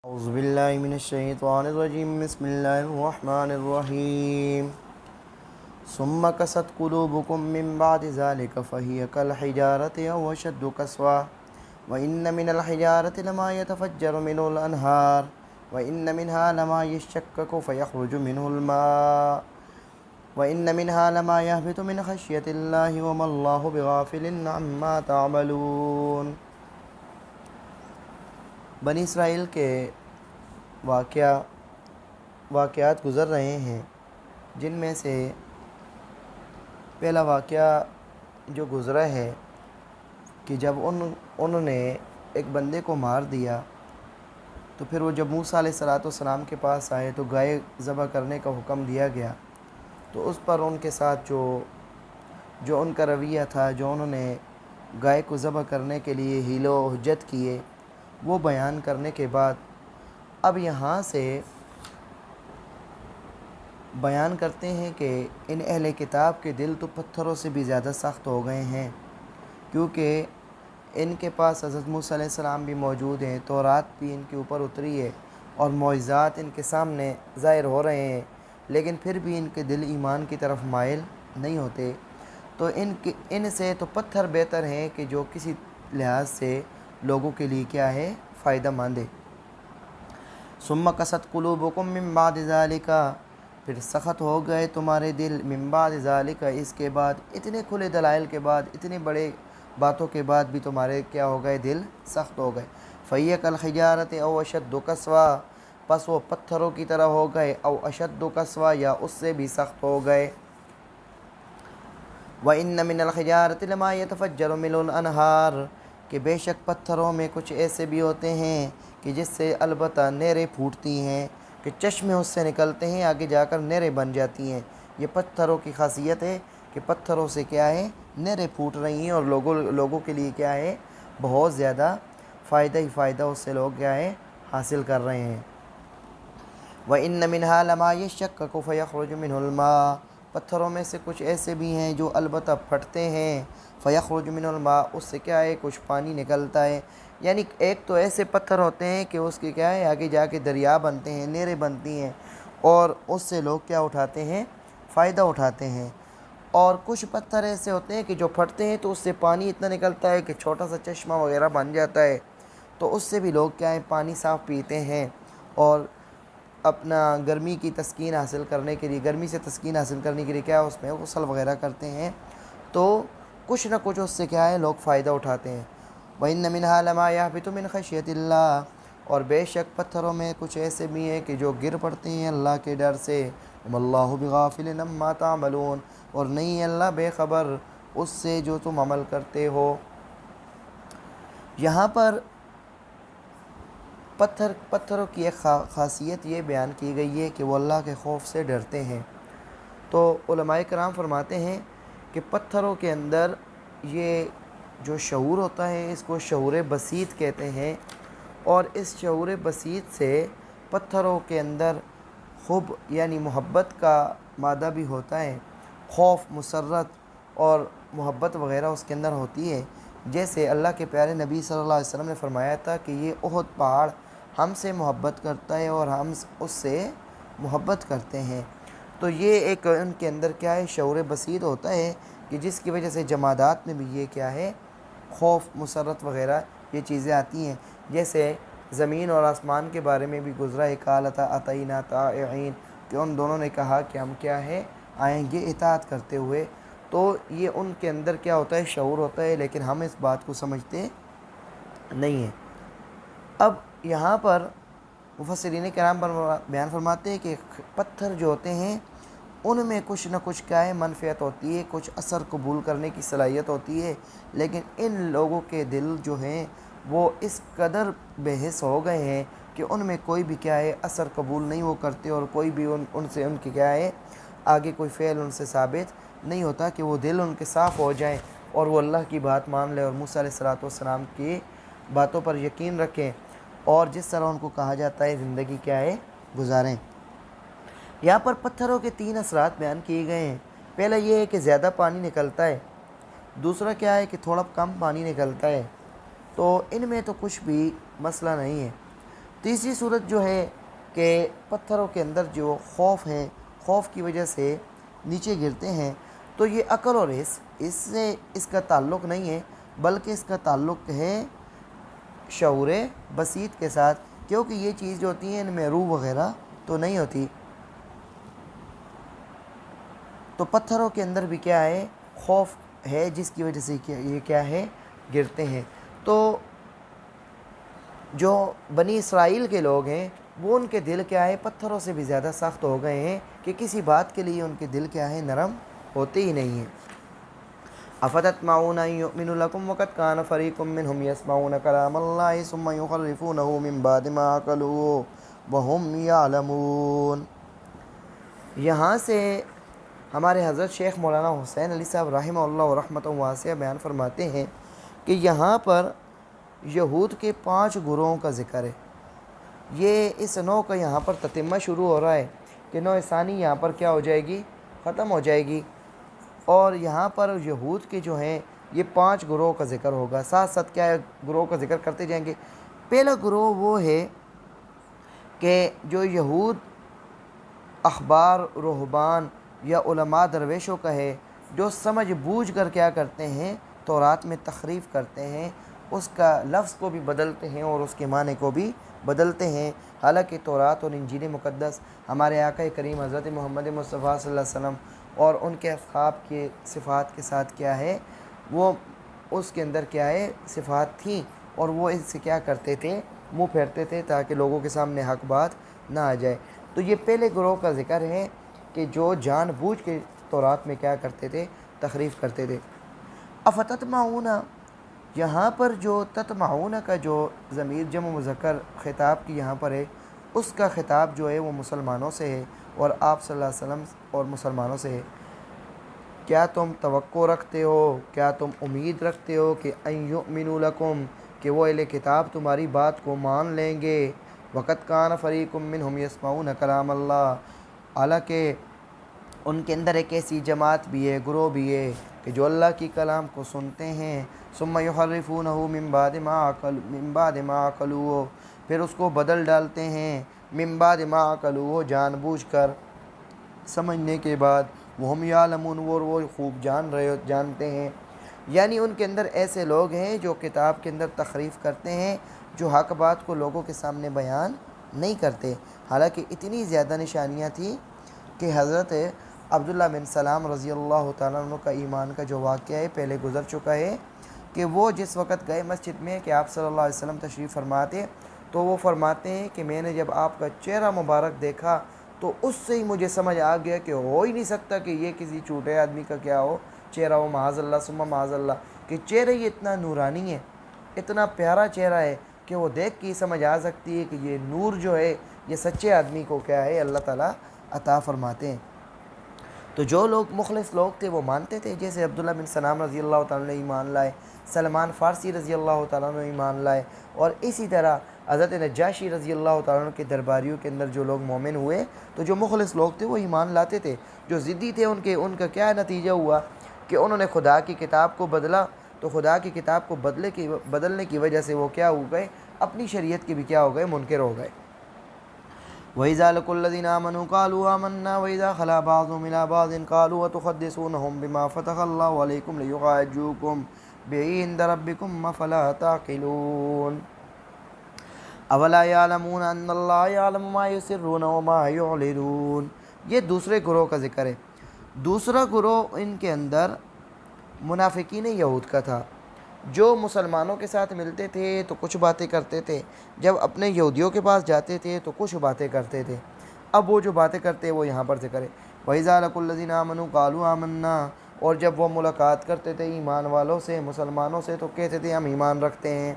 اعوذ باللہ من الشیطان الرجیم بسم اللہ الرحمن الرحیم ثم قست قلوبکم من بعد ذلك فہی کالحجارۃ او اشد قسوۃ وان من الحجارۃ لما يتفجر منه الانہار وان منها لما يشقق فيخرج منه الماء وان منها لما يهبط من خشیۃ اللہ وما اللہ بغافل عما تعملون۔ بنی اسرائیل کے واقعات گزر رہے ہیں، جن میں سے پہلا واقعہ جو گزرا ہے کہ جب انہوں نے ایک بندے کو مار دیا تو پھر وہ جب موسیٰ علیہ السلام کے پاس آئے تو گائے ذبح کرنے کا حکم دیا گیا، تو اس پر ان کے ساتھ جو ان کا رویہ تھا، جو انہوں نے گائے کو ذبح کرنے کے لیے حیل و حجت کیے، وہ بیان کرنے کے بعد اب یہاں سے بیان کرتے ہیں کہ ان اہل کتاب کے دل تو پتھروں سے بھی زیادہ سخت ہو گئے ہیں، کیونکہ ان کے پاس حضرت موسیٰ علیہ السلام بھی موجود ہیں، تورات بھی ان کے اوپر اتری ہے اور معجزات ان کے سامنے ظاہر ہو رہے ہیں، لیکن پھر بھی ان کے دل ایمان کی طرف مائل نہیں ہوتے۔ تو ان سے تو پتھر بہتر ہیں کہ جو کسی لحاظ سے لوگوں کے لیے کیا ہے، فائدہ مند ہے۔ ثم قست قلوبکم من بعد ذالک، پھر سخت ہو گئے تمہارے دل، من بعد ذالک، اس کے بعد، اتنے کھلے دلائل کے بعد، اتنے بڑے باتوں کے بعد بھی تمہارے کیا ہو گئے، دل سخت ہو گئے۔ فہی کالحجارۃ او اشد قسوۃ، پس وہ پتھروں کی طرح ہو گئے، او اشد قسوۃ، یا اس سے بھی سخت ہو گئے۔ وَإِنَّ مِنَ الْحِجَارَةِ لَمَا يَتَفَجَّرُ مِنْهُ الْأَنْهَارُ، کہ بے شک پتھروں میں کچھ ایسے بھی ہوتے ہیں کہ جس سے البتہ نہریں پھوٹتی ہیں، کہ چشمے اس سے نکلتے ہیں، آگے جا کر نہریں بن جاتی ہیں۔ یہ پتھروں کی خاصیت ہے کہ پتھروں سے کیا ہے، نہریں پھوٹ رہی ہیں، اور لوگوں کے لیے کیا ہے، بہت زیادہ فائدہ ہی فائدہ اس سے لوگ کیا ہے، حاصل کر رہے ہیں۔ وَإِنَّ مِنْهَا لَمَا يَشَّقَّقُ فَيَخْرُجُ مِنْهُ الْمَاءُ، پتھروں میں سے کچھ ایسے بھی ہیں جو البتہ پھٹتے ہیں، فَيَخْرُجُ مِنْهُ الْمَاءُ، اس سے کیا ہے، کچھ پانی نکلتا ہے۔ یعنی ایک تو ایسے پتھر ہوتے ہیں کہ اس کے کیا ہے، آگے جا کے دریا بنتے ہیں، نہریں بنتی ہیں، اور اس سے لوگ کیا اٹھاتے ہیں، فائدہ اٹھاتے ہیں۔ اور کچھ پتھر ایسے ہوتے ہیں کہ جو پھٹتے ہیں تو اس سے پانی اتنا نکلتا ہے کہ چھوٹا سا چشمہ وغیرہ بن جاتا ہے، تو اس سے بھی لوگ کیا ہے، پانی صاف پیتے ہیں، اور اپنا گرمی کی تسکین حاصل کرنے کے لیے، گرمی سے تسکین حاصل کرنے کے لیے کیا ہے، اس میں غسل وغیرہ کرتے ہیں، تو کچھ نہ کچھ اس سے کیا ہے، لوگ فائدہ اٹھاتے ہیں۔ وَإِنَّ مِنْهَا لَمَا يَهْبِطُ مِنْ خَشْيَةِ اللَّهِ، اور بے شک پتھروں میں کچھ ایسے بھی ہیں کہ جو گر پڑتے ہیں اللہ کے ڈر سے۔ وَمَا اللَّهُ بِغَافِلٍ عَمَّا تَعْمَلُونَ، اور نہیں ہے اللہ بے خبر اس سے جو تم عمل کرتے ہو۔ یہاں پر پتھروں کی ایک خاصیت یہ بیان کی گئی ہے کہ وہ اللہ کے خوف سے ڈرتے ہیں۔ تو علماء کرام فرماتے ہیں کہ پتھروں کے اندر یہ جو شعور ہوتا ہے، اس کو شعور بسیط کہتے ہیں، اور اس شعور بسیط سے پتھروں کے اندر حب یعنی محبت کا مادہ بھی ہوتا ہے، خوف، مسرت اور محبت وغیرہ اس کے اندر ہوتی ہے۔ جیسے اللہ کے پیارے نبی صلی اللہ علیہ وسلم نے فرمایا تھا کہ یہ احد پہاڑ ہم سے محبت کرتا ہے اور ہم اس سے محبت کرتے ہیں۔ تو یہ ایک ان کے اندر کیا ہے، شعور بسیط ہوتا ہے کہ جس کی وجہ سے جمادات میں بھی یہ کیا ہے، خوف، مسرت وغیرہ یہ چیزیں آتی ہیں۔ جیسے زمین اور آسمان کے بارے میں بھی گزرا ہے، قالتا اتینا طائعین، کہ ان دونوں نے کہا کہ ہم کیا ہے، آئیں گے اطاعت کرتے ہوئے۔ تو یہ ان کے اندر کیا ہوتا ہے، شعور ہوتا ہے، لیکن ہم اس بات کو سمجھتے نہیں ہیں۔ اب یہاں پر مفسرین کرام بیان فرماتے ہیں کہ پتھر جو ہوتے ہیں ان میں کچھ نہ کچھ کیا ہے، منفعت ہوتی ہے، کچھ اثر قبول کرنے کی صلاحیت ہوتی ہے، لیکن ان لوگوں کے دل جو ہیں وہ اس قدر بے حس ہو گئے ہیں کہ ان میں کوئی بھی کیا ہے، اثر قبول نہیں وہ کرتے، اور کوئی بھی ان سے ان کی کیا ہے، آگے کوئی فعل ان سے ثابت نہیں ہوتا کہ وہ دل ان کے صاف ہو جائیں اور وہ اللہ کی بات مان لیں اور موسیٰ علیہ السلام کی باتوں پر یقین رکھیں، اور جس طرح ان کو کہا جاتا ہے زندگی کیا ہے، گزاریں۔ یہاں پر پتھروں کے 3 اثرات بیان کیے گئے ہیں۔ پہلا یہ ہے کہ زیادہ پانی نکلتا ہے، دوسرا کیا ہے کہ تھوڑا کم پانی نکلتا ہے، تو ان میں تو کچھ بھی مسئلہ نہیں ہے۔ تیسری صورت جو ہے کہ پتھروں کے اندر جو خوف ہے، خوف کی وجہ سے نیچے گرتے ہیں، تو یہ عقل اور اس سے اس کا تعلق نہیں ہے، بلکہ اس کا تعلق ہے شعور بسیط کے ساتھ، کیونکہ یہ چیز جو ہوتی ہیں ان میں روح وغیرہ تو نہیں ہوتی۔ تو پتھروں کے اندر بھی کیا ہے، خوف ہے، جس کی وجہ سے یہ کیا ہے، گرتے ہیں۔ تو جو بنی اسرائیل کے لوگ ہیں وہ ان کے دل کیا ہے، پتھروں سے بھی زیادہ سخت ہو گئے ہیں کہ کسی بات کے لیے ان کے دل کیا ہے، نرم ہوتے ہی نہیں ہیں۔ افتطمعون ان یؤمنوا لکم وقد کان فریق منهم یسمعون کلام اللہ ثم یحرفونہ من بعد ما عقلوہ وہم یعلمون۔ یہاں سے ہمارے حضرت شیخ مولانا حسین علی صاحب رحمہ اللہ رحمۃ واسعہ بیان فرماتے ہیں کہ یہاں پر یہود کے 5 گروہوں کا ذکر ہے۔ یہ اس نوع کا یہاں پر تتمہ شروع ہو رہا ہے کہ نوع ثانی یہاں پر کیا ہو جائے گی، ختم ہو جائے گی، اور یہاں پر یہود کے جو ہیں یہ 5 گروہ کا ذکر ہوگا، ساتھ ساتھ کیا گروہ کا ذکر کرتے جائیں گے۔ پہلا گروہ وہ ہے کہ جو یہود احبار رہبان یا علماء درویشوں کا ہے، جو سمجھ بوجھ کر کیا کرتے ہیں، تورات میں تحریف کرتے ہیں، اس کا لفظ کو بھی بدلتے ہیں اور اس کے معنی کو بھی بدلتے ہیں، حالانکہ تورات اور انجیل مقدس ہمارے آقا کریم حضرت محمد مصطفیٰ صلی اللہ علیہ وسلم اور ان کے اصحاب کے صفات کے ساتھ کیا ہے، وہ اس کے اندر کیا ہے، صفات تھیں، اور وہ اس سے کیا کرتے تھے، منہ پھیرتے تھے تاکہ لوگوں کے سامنے حق بات نہ آ جائے۔ تو یہ پہلے گروہ کا ذکر ہے کہ جو جان بوجھ کے تورات میں کیا کرتے تھے، تحریف کرتے تھے۔ افتطمعون، یہاں پر جو تطمعون کا جو ضمیر جمع مذکر خطاب کی یہاں پر ہے، اس کا خطاب جو ہے وہ مسلمانوں سے ہے اور آپ صلی اللہ علیہ وسلم اور مسلمانوں سے ہے۔ کیا تم توقع رکھتے ہو، کیا تم امید رکھتے ہو کہ ان یؤمنوا لکم، کہ وہ اہل کتاب تمہاری بات کو مان لیں گے؟ وقد کان فریق منہم یسمعون کلام اللہ، حالانکہ ان کے اندر ایک ایسی جماعت بھی ہے، گروہ بھی ہے کہ جو اللہ کی کلام کو سنتے ہیں، ثم یحرفونہ من بعد ما عقلوہ، پھر اس کو بدل ڈالتے ہیں، من بعد ما عقلوہ، جان بوجھ کر، سمجھنے کے بعد، وہم یعلمون، وہ خوب جانتے ہیں۔ یعنی ان کے اندر ایسے لوگ ہیں جو کتاب کے اندر تحریف کرتے ہیں، جو حق بات کو لوگوں کے سامنے بیان نہیں کرتے، حالانکہ اتنی زیادہ نشانیاں تھیں کہ حضرت عبداللہ بن سلام رضی اللہ تعالیٰ عنہ کا ایمان کا جو واقعہ ہے پہلے گزر چکا ہے، کہ وہ جس وقت گئے مسجد میں کہ آپ صلی اللہ علیہ وسلم تشریف فرماتے، تو وہ فرماتے ہیں کہ میں نے جب آپ کا چہرہ مبارک دیکھا تو اس سے ہی مجھے سمجھ آ گیا کہ ہو ہی نہیں سکتا کہ یہ کسی چھوٹے آدمی کا کیا ہو چہرہ ہو، معاذ اللہ ثم معاذ اللہ، کہ چہرہ یہ اتنا نورانی ہے، اتنا پیارا چہرہ ہے کہ وہ دیکھ کے ہی سمجھ آ سکتی ہے کہ یہ نور جو ہے یہ سچے آدمی کو کیا ہے، اللہ تعالیٰ عطا فرماتے ہیں۔ تو جو لوگ مخلص لوگ تھے وہ مانتے تھے، جیسے عبداللہ بن سلام رضی اللہ تعالیٰ نے ایمان لائے، سلمان فارسی رضی اللہ تعالیٰ نے ایمان لائے، اور اسی طرح حضرت نجاشی رضی اللہ تعالیٰ عنہ کے درباریوں کے اندر جو لوگ مومن ہوئے، تو جو مخلص لوگ تھے وہ ایمان لاتے تھے۔ جو ضدی تھے ان کا کیا نتیجہ ہوا کہ انہوں نے خدا کی کتاب کو بدلا، تو خدا کی کتاب کو بدلنے کی وجہ سے وہ کیا ہو گئے، اپنی شریعت کے بھی کیا ہو گئے، منکر ہو گئے۔ وَإِذَا لَقُوا الَّذِينَ آمَنُوا قَالُوا آمَنَّا وَإِذَا خَلَا بَعْضُهُمْ إِلَىٰ بَعْضٍ قَالُوا أَتُحَدِّثُونَهُم بِمَا فَتَحَ اللَّهُ عَلَيْكُمْ لِيُحَاجُّوكُم بِهِ عِندَ رَبِّكُمْ أَفَلَا تَعْقِلُونَ أَوَلَا يَعْلَمُونَ أَنَّ اللَّهَ يَعْلَمُ مَا يُسِرُّونَ وَمَا يُعْلِنُونَ۔ یہ دوسرے گروہ کا ذکر ہے۔ دوسرا گروہ ان کے اندر منافقین یہود کا تھا، جو مسلمانوں کے ساتھ ملتے تھے تو کچھ باتیں کرتے تھے، جب اپنے یہودیوں کے پاس جاتے تھے تو کچھ باتیں کرتے تھے۔ اب وہ جو باتیں کرتے وہ یہاں پر ذکر ہے۔ وَإِذَا لَقُوا الَّذِينَ آمَنُوا قَالُوا آمَنَّا، اور جب وہ ملاقات کرتے تھے ایمان والوں سے، مسلمانوں سے، تو کہتے تھے ہم ایمان رکھتے ہیں۔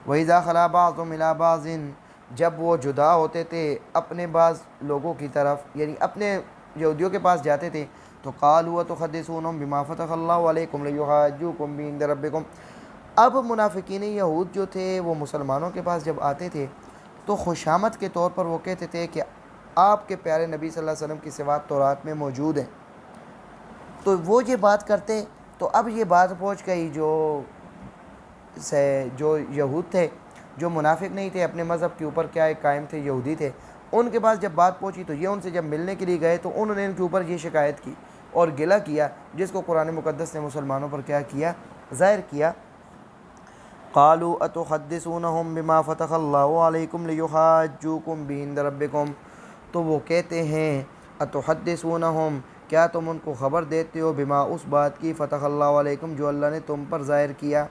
وَإِذَا خَلَا بَعْضُهُمْ إِلَىٰ بَعْضٍ، جب وہ جدا ہوتے تھے اپنے بعض لوگوں کی طرف، یعنی اپنے یہودیوں کے پاس جاتے تھے، تو قَالُوا أَتُحَدِّثُونَهُم بِمَا فَتَحَ اللَّهُ عَلَيْكُمْ لِيُحَاجُّوكُم بِهِ عِندَ رَبِّكُمْ۔ اب منافقین یہود جو تھے وہ مسلمانوں کے پاس جب آتے تھے تو خوشامد کے طور پر وہ کہتے تھے کہ آپ کے پیارے نبی صلی اللہ علیہ وسلم کی صفات تورات میں موجود ہیں۔ تو وہ یہ بات کرتے، تو اب یہ بات پہنچ گئی جو یہود تھے، جو منافق نہیں تھے، اپنے مذہب کے اوپر کیا ہے قائم تھے، یہودی تھے، ان کے پاس جب بات پہنچی تو یہ ان سے جب ملنے کے لیے گئے تو انہوں نے ان کے اوپر یہ شکایت کی اور گلہ کیا، جس کو قرآن مقدس نے مسلمانوں پر کیا کیا، ظاہر کیا۔ قالوا اتحدثونہم بما فتح اللہ علیکم لیحاجوکم بہ عند ربکم، تو وہ کہتے ہیں اتحدثونہم، کیا تم ان کو خبر دیتے ہو، بما اس بات کی، فتح اللہ علیکم جو اللہ نے تم پر ظاہر کیا،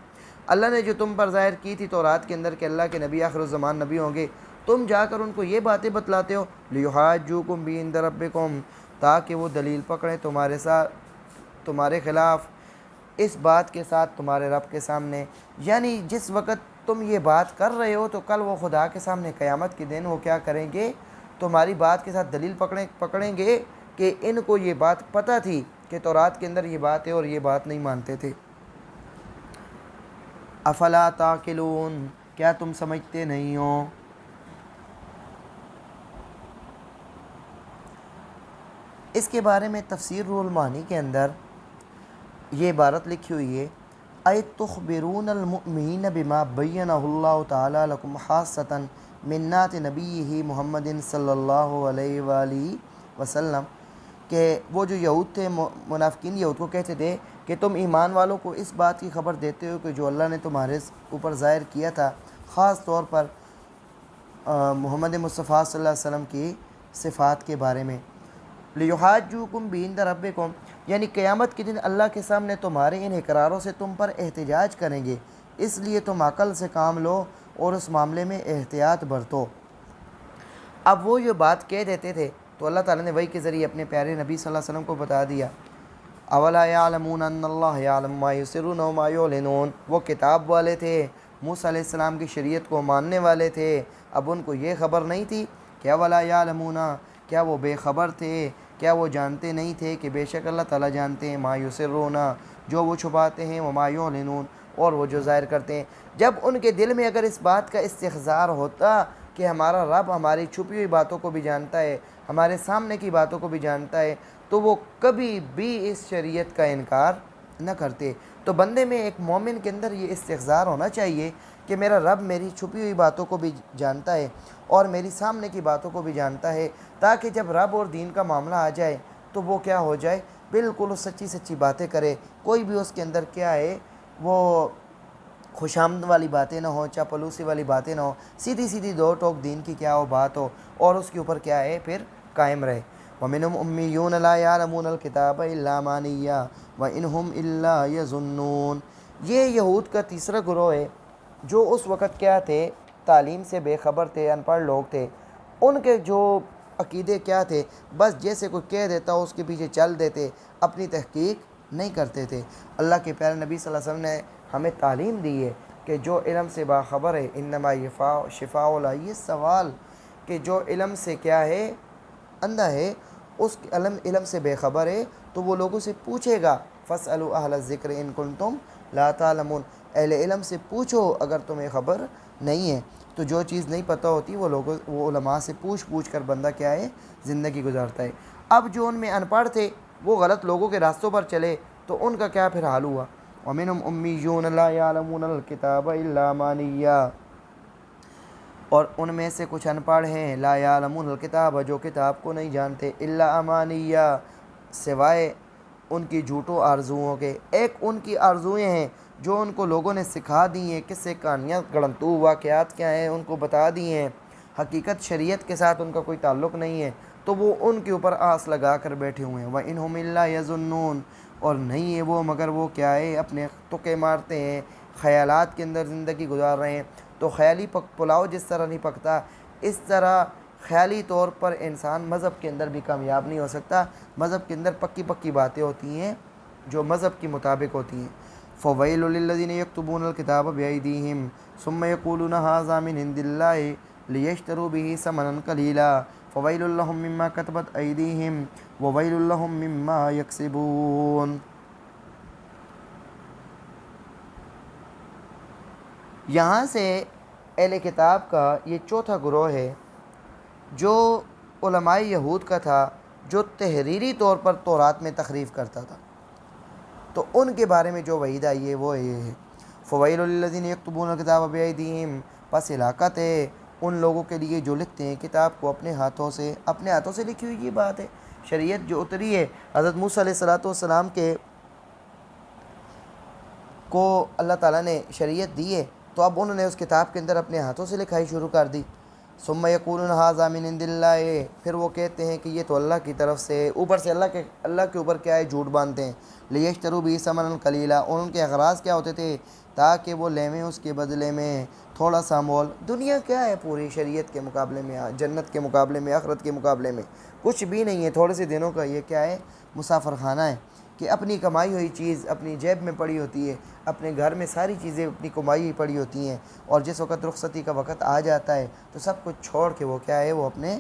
اللہ نے جو تم پر ظاہر کی تھی تورات کے اندر کہ اللہ کے نبی آخر الزمان نبی ہوں گے، تم جا کر ان کو یہ باتیں بتلاتے ہو، لیحاجوکم بہ عند ربکم، تاکہ وہ دلیل پکڑیں تمہارے ساتھ، تمہارے خلاف اس بات کے ساتھ تمہارے رب کے سامنے۔ یعنی جس وقت تم یہ بات کر رہے ہو تو کل وہ خدا کے سامنے قیامت کے دن وہ کیا کریں گے، تمہاری بات کے ساتھ دلیل پکڑیں گے کہ ان کو یہ بات پتہ تھی کہ تورات کے اندر یہ بات ہے اور یہ بات نہیں مانتے تھے۔ افلا تعقلون، کیا تم سمجھتے نہیں ہو؟ اس کے بارے میں تفسیر روح المعانی کے اندر یہ عبارت لکھی ہوئی ہے، اَیْ تُخْبِرُونَ الْمُؤْمِنِينَ بِمَا بَيَّنَهُ اللَّهُ تَعَالَى لَكُمْ خَاصَّةً مِنْ نَعْتِ نَبِيِّهِ محمد صلی اللہ علیہ وآلہ وسلم، کہ وہ جو یہود تھے، منافقین یہود کو کہتے تھے کہ تم ایمان والوں کو اس بات کی خبر دیتے ہو کہ جو اللہ نے تمہارے اوپر ظاہر کیا تھا، خاص طور پر محمد مصطفیٰ صلی اللہ علیہ وسلم کی صفات کے بارے میں، لیحاجوکم بہ عند ربکم، یعنی قیامت کے دن اللہ کے سامنے تمہارے ان اقراروں سے تم پر احتجاج کریں گے، اس لیے تم عقل سے کام لو اور اس معاملے میں احتیاط برتو۔ اب وہ یہ بات کہہ دیتے تھے تو اللہ تعالیٰ نے وحی کے ذریعے اپنے پیارے نبی صلی اللہ علیہ وسلم کو بتا دیا، اولا یعلمون ان اللہ یعلم ما یسرون وما یعلنون، وہ کتاب والے تھے، موسیٰ علیہ السلام کی شریعت کو ماننے والے تھے، اب ان کو یہ خبر نہیں تھی کہ اولا یعلمون، کیا وہ بے خبر تھے، کیا وہ جانتے نہیں تھے کہ بے شک اللہ تعالیٰ جانتے ہیں، ما یسرون، جو وہ چھپاتے ہیں، وما یعلنون، اور وہ جو ظاہر کرتے ہیں۔ جب ان کے دل میں اگر اس بات کا استحضار ہوتا کہ ہمارا رب ہماری چھپی ہوئی باتوں کو بھی جانتا ہے، ہمارے سامنے کی باتوں کو بھی جانتا ہے، تو وہ کبھی بھی اس شریعت کا انکار نہ کرتے۔ تو بندے میں، ایک مومن کے اندر یہ استحضار ہونا چاہیے کہ میرا رب میری چھپی ہوئی باتوں کو بھی جانتا ہے اور میری سامنے کی باتوں کو بھی جانتا ہے، تاکہ جب رب اور دین کا معاملہ آ جائے تو وہ کیا ہو جائے، بالکل سچی سچی باتیں کرے، کوئی بھی اس کے اندر کیا ہے وہ خوش آمد والی باتیں نہ ہوں، چاپلوسی والی باتیں نہ ہوں، سیدھی سیدھی دو ٹوک دین کی کیا ہو بات ہو، اور اس کے اوپر کیا ہے پھر قائم رہے۔ وَمِنْهُمْ أُمِّيُّونَ لَا يَعْلَمُونَ الْكِتَابَ إِلَّا أَمَانِيَّ وَإِنْهُمْ إِلَّا يَظُنُّونَ، یہ یہود کا تیسرا گروہ ہے جو اس وقت کیا تھے، تعلیم سے بے خبر تھے، ان پڑھ لوگ تھے، ان کے جو عقیدے کیا تھے، بس جیسے کوئی کہہ دیتا اس کے پیچھے چل دیتے، اپنی تحقیق نہیں کرتے تھے۔ اللہ کے پیارے نبی صلی اللہ علیہ وسلم نے ہمیں تعلیم دی ہے کہ جو علم سے باخبر ہے، انما شفاء العی سوال، کہ جو علم سے کیا ہے اندھا ہے، اس علم سے بے خبر ہے تو وہ لوگوں سے پوچھے گا، فَاسْأَلُوا أَهْلَ الذِّكْرِ إِن كُنتُمْ لَا تَعْلَمُونَ، اہل علم سے پوچھو اگر تمہیں خبر نہیں ہے۔ تو جو چیز نہیں پتہ ہوتی وہ علماء سے پوچھ کر بندہ کیا ہے، زندگی گزارتا ہے۔ اب جو ان میں ان پڑھ تھے وہ غلط لوگوں کے راستوں پر چلے تو ان کا کیا پھر حال ہوا، وَمِنْهُمْ أُمِّيُّونَ لَا يَعْلَمُونَ الْكِتَابَ إِلَّا أَمَانِيَّ، اور ان میں سے کچھ ان پڑھ ہیں، لا یعلمون الکتاب، جو کتاب کو نہیں جانتے، الا امانیہ، سوائے ان کی جھوٹوں آرزوؤں کے۔ ایک ان کی آرزوئیں ہیں جو ان کو لوگوں نے سکھا دی ہیں، قصے کہانیاں گڑنتو واقعات کیا ہیں ان کو بتا دی ہیں، حقیقت شریعت کے ساتھ ان کا کوئی تعلق نہیں ہے، تو وہ ان کے اوپر آس لگا کر بیٹھے ہوئے ہیں۔ وَإِنْهُمْ إِلَّا يَظُنُّونَ، اور نہیں ہے وہ مگر وہ کیا ہے، اپنے تکے مارتے ہیں، خیالات کے اندر زندگی گزار رہے ہیں۔ تو خیالی پلاؤ جس طرح نہیں پکتا، اس طرح خیالی طور پر انسان مذہب کے اندر بھی کامیاب نہیں ہو سکتا۔ مذہب کے اندر پکی پکی باتیں ہوتی ہیں جو مذہب کے مطابق ہوتی ہیں۔ فَوَيْلٌ لِّلَّذِينَ يَكْتُبُونَ الْكِتَابَ بِأَيْدِيهِمْ ثُمَّ يَقُولُونَ هَٰذَا مِنْ عِندِ اللَّهِ لِيَشْتَرُوا بِهِ ثَمَنًا قَلِيلًا فَوَيْلٌ لَّهُم مِّمَّا كَتَبَتْ أَيْدِيهِمْ وَوَيْلٌ لَّهُم مِّمَّا يَكْسِبُونَ۔ یہاں سے اہل کتاب کا یہ چوتھا گروہ ہے جو علماء یہود کا تھا، جو تحریری طور پر تورات میں تحریف کرتا تھا، تو ان کے بارے میں جو وعید آئی ہے وہ یہ ہے، فَوَيْلٌ لِّلَّذِينَ يَكْتُبُونَ الْكِتَابَ بِأَيْدِيهِمْ، پس ہلاکت ہے ان لوگوں کے لیے جو لکھتے ہیں کتاب کو اپنے ہاتھوں سے لکھی ہوئی یہ بات ہے۔ شریعت جو اتری ہے حضرت موسیٰ علیہ السلام کے کو اللہ تعالیٰ نے شریعت دی ہے، تو اب انہوں نے اس کتاب کے اندر اپنے ہاتھوں سے لکھائی شروع کر دی۔ ثم یقولون ھذا من عند اللہ، پھر وہ کہتے ہیں کہ یہ تو اللہ کی طرف سے، اوپر سے اللہ کے اوپر کیا ہے جھوٹ باندھتے ہیں۔ لیشتروا بہ ثمنا قلیلا، اور ان کے اغراض کیا ہوتے تھے؟ تاکہ وہ لیویں اس کے بدلے میں تھوڑا سا مول۔ دنیا کیا ہے پوری شریعت کے مقابلے میں، جنت کے مقابلے میں، آخرت کے مقابلے میں کچھ بھی نہیں ہے، تھوڑے سے دنوں کا یہ کیا ہے مسافر خانہ ہے کہ اپنی کمائی ہوئی چیز اپنی جیب میں پڑی ہوتی ہے، اپنے گھر میں ساری چیزیں اپنی کمائی ہوئی پڑی ہوتی ہیں، اور جس وقت رخصتی کا وقت آ جاتا ہے تو سب کچھ چھوڑ کے وہ کیا ہے وہ اپنے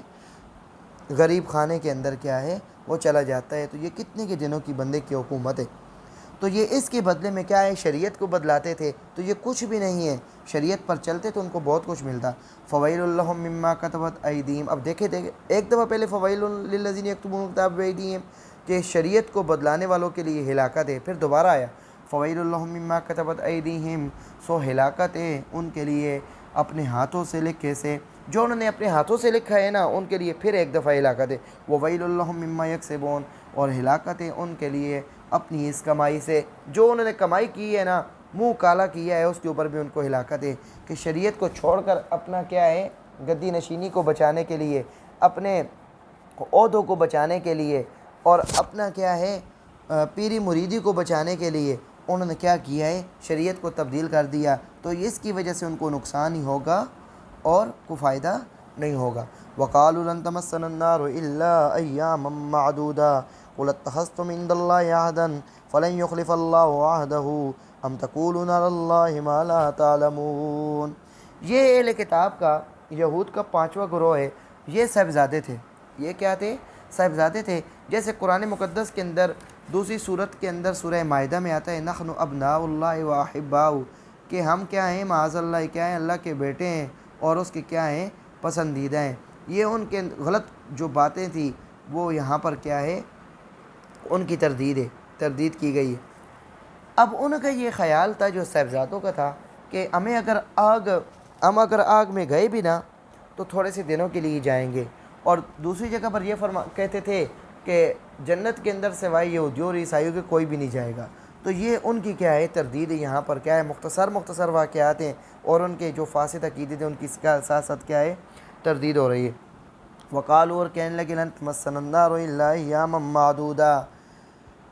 غریب خانے کے اندر کیا ہے وہ چلا جاتا ہے۔ تو یہ کتنے کے دنوں کی بندے کی حکومت ہے، تو یہ اس کے بدلے میں کیا ہے شریعت کو بدلاتے تھے، تو یہ کچھ بھی نہیں ہے، شریعت پر چلتے تو ان کو بہت کچھ ملتا۔ فویل لہم مما کتبت ایدیہم، اب دیکھیں ایک دفعہ پہلے فویل للذین یکتبون الکتاب بایدیہم کہ شریعت کو بدلانے والوں کے لیے ہلاکت ہے، پھر دوبارہ آیا فویل لہم مما کتبت ایدیہم، سو ہلاکت ہے ان کے لیے اپنے ہاتھوں سے لکھے سے، جو انہوں نے اپنے ہاتھوں سے لکھا ہے نا ان کے لیے پھر ایک دفعہ ہلاکت ہے۔ وویل لہم مما یکسبون، اور ہلاکت ہے ان کے لیے اپنی اس کمائی سے، جو انہوں نے کمائی کی ہے نا منہ کالا کیا ہے اس کے اوپر بھی ان کو ہلاکت ہے، کہ شریعت کو چھوڑ کر اپنا کیا ہے گدی نشینی کو بچانے کے لیے، اپنے عہدوں کو بچانے کے لیے، اور اپنا کیا ہے پیری مریدی کو بچانے کے لیے انہوں نے کیا کیا ہے شریعت کو تبدیل کر دیا، تو اس کی وجہ سے ان کو نقصان ہی ہوگا اور کوئی فائدہ نہیں ہوگا۔ وَقَالُوا لَن تَمَسَّنَا النَّارُ إِلَّا أَيَّامًا مَّعْدُودَةً قُلِ اتَّخَذْتُم عِندَ اللَّهِ عَهْدًا فَلَن يُخْلِفَ اللَّهُ عَهْدَهُ أَمْ تَقُولُونَ عَلَى اللَّهِ مَا لَا تَعْلَمُونَ۔ یہ اہل کتاب کا یہود کا پانچواں گروہ ہے، یہ صاحبزادے تھے، یہ کیا تھے صاحبزادے تھے، جیسے قرآن مقدس کے اندر دوسری صورت کے اندر سورہ مائدہ میں آتا ہے نحن ابناء اللہ و احباؤہ، کہ ہم کیا ہیں معاذ اللہ کیا ہیں اللہ کے بیٹے ہیں اور اس کے کیا ہیں پسندیدہ ہیں۔ یہ ان کے غلط جو باتیں تھیں وہ یہاں پر کیا ہے ان کی تردید کی گئی ہے۔ اب ان کا یہ خیال تھا جو صاحبزادوں کا تھا کہ ہم اگر آگ میں گئے بھی نا تو تھوڑے سے دنوں کے لیے جائیں گے، اور دوسری جگہ پر یہ کہتے تھے کہ جنت کے اندر سوائے یہودیوں اور عیسائیوں کے کوئی بھی نہیں جائے گا۔ تو یہ ان کی کیا ہے تردید ہے، یہاں پر کیا ہے مختصر واقعات ہیں، اور ان کے جو فاسد عقیدے تھے ان کی ساتھ ساتھ کیا ہے تردید ہو رہی ہے۔ وقالوا، اور کہنے لگے لن تمسنا النار الا ایاما معدودا،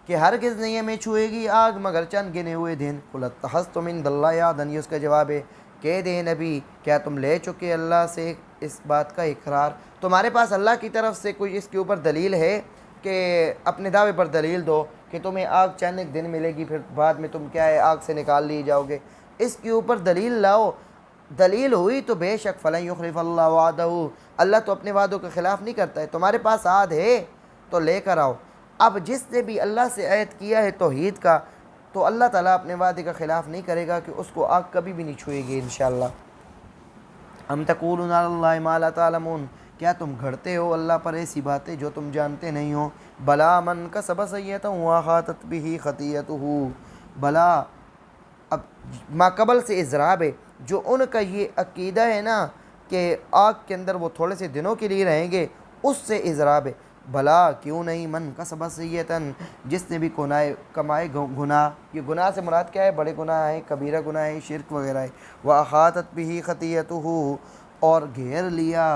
کہ ہرگز نہیں ہمیں چھوئے گی آگ مگر چند گنے ہوئے دن۔ قل اتخذتم عند اللہ عہدا، یہ اس کا جواب ہے، کہہ دے نبی کیا تم لے چکے اللہ سے اس بات کا اقرار، تمہارے پاس اللہ کی طرف سے کوئی اس کے اوپر دلیل ہے کہ اپنے دعوے پر دلیل دو کہ تمہیں آگ چند ایک دن ملے گی پھر بعد میں تم کیا ہے آگ سے نکال لیے جاؤ گے، اس کے اوپر دلیل لاؤ۔ دلیل ہوئی تو بے شک فلن یخلف اللہ وعدہ، اللہ تو اپنے وعدوں کے خلاف نہیں کرتا ہے، تمہارے پاس عہد ہے تو لے کر آؤ۔ اب جس نے بھی اللہ سے عہد کیا ہے توحید کا، تو اللہ تعالیٰ اپنے وعدے کا خلاف نہیں کرے گا کہ اس کو آگ کبھی بھی نہیں چھوئے گی انشاءاللہ۔ ام تقولون علی اللہ ما لا تعلمون، کیا تم گھڑتے ہو اللہ پر ایسی باتیں جو تم جانتے نہیں ہو۔ بلا من کسب سیئۃ واحاطت بہ خطیئتہ، بلا اب ماقبل سے اضراب ہے، جو ان کا یہ عقیدہ ہے نا کہ آگ کے اندر وہ تھوڑے سے دنوں کے لیے رہیں گے، اس سے اضراب ہے۔ بھلا کیوں نہیں من کسب سیئۃ، جس نے بھی کمائے گناہ، یہ گناہ سے مراد کیا ہے بڑے گناہ ہیں، کبیرہ گناہ ہے، شرک وغیرہ ہے۔ وَأَحَاطَتْ بِهِ خَطِيئَتُهُ، اور گھیر لیا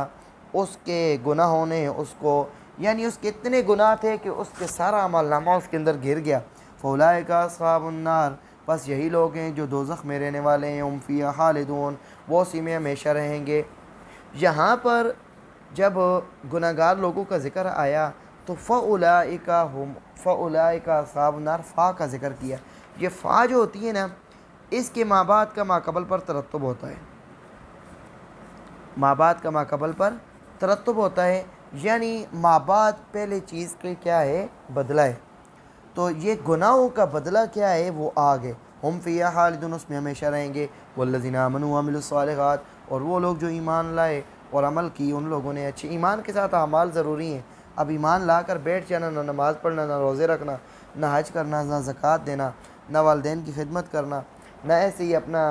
اس کے گناہوں نے اس کو، یعنی اس کے اتنے گناہ تھے کہ اس کے سارا عمل نامہ اس کے اندر گھر گیا۔ فَأُولَٰئِکَ أَصْحَابُ النَّارِ، بس یہی لوگ ہیں جو دوزخ میں رہنے والے ہیں، ہم فیہا خالدون، وہ اسی میں ہمیشہ رہیں گے۔ یہاں پر جب گناہ گار لوگوں کا ذکر آیا تو فَأُولَٰئِکَ أَصْحَابُ النَّارِ، فا کا ذکر کیا۔ یہ فا جو ہوتی ہے نا اس کے ما بعد کا ماقبل پر ترتب ہوتا ہے، ما بعد کا ماقبل پر ترتب ہوتا ہے، یعنی ما بعد پہلے چیز کے کیا ہے بدلہ ہے، تو یہ گناہوں کا بدلہ کیا ہے وہ آگ ہے۔ ہم فیہا خالدون، اس میں ہمیشہ رہیں گے۔ والذین آمنوا وعملوا الصالحات، اور وہ لوگ جو ایمان لائے اور عمل کی ان لوگوں نے اچھے، ایمان کے ساتھ اعمال ضروری ہیں۔ اب ایمان لا کر بیٹھ جانا، نہ نماز پڑھنا، نہ روزے رکھنا، نہ حج کرنا، نہ زکوٰۃ دینا، نہ والدین کی خدمت کرنا، نہ ایسے ہی اپنا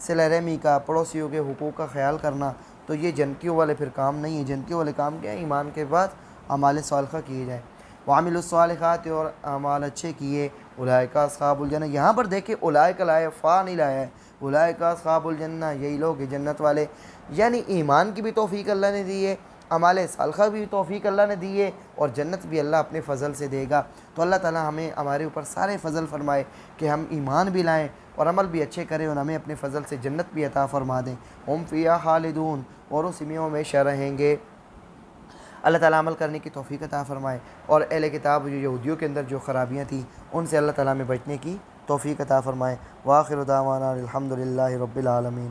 صلہ رحمی کا، پڑوسیوں کے حقوق کا خیال کرنا، تو یہ جنتیوں والے پھر کام نہیں ہیں۔ جنتیوں والے کام کیا ہے؟ ایمان کے بعد اعمال صالحہ کیے جائیں۔ وعملوا الصالحات، اور اعمال اچھے کیے، اولئک اصحاب الجنہ، یہاں پر دیکھیں اولئک لایا، فا نہیں لایا ہے، اولئک اصحاب الجنہ، یہی لوگ ہیں جنت والے۔ یعنی ایمان کی بھی توفیق اللہ نے دی ہے، اعمال صالحہ بھی توفیق اللہ نے دی ہے، اور جنت بھی اللہ اپنے فضل سے دے گا۔ تو اللہ تعالیٰ ہمیں ہمارے اوپر سارے فضل فرمائے کہ ہم ایمان بھی لائیں اور عمل بھی اچھے کریں، اور ہمیں اپنے فضل سے جنت بھی عطا فرما دیں۔ ہم فیہا خالدون، اور اسی میں ہمیشہ رہیں گے۔ اللہ تعالیٰ عمل کرنے کی توفیق عطا فرمائے، اور اہل کتاب جو یہودیوں کے اندر جو خرابیاں تھیں ان سے اللہ تعالیٰ میں بچنے کی توفیق عطا فرمائے۔ وآخر دعوانا الحمد للہ رب العالمین۔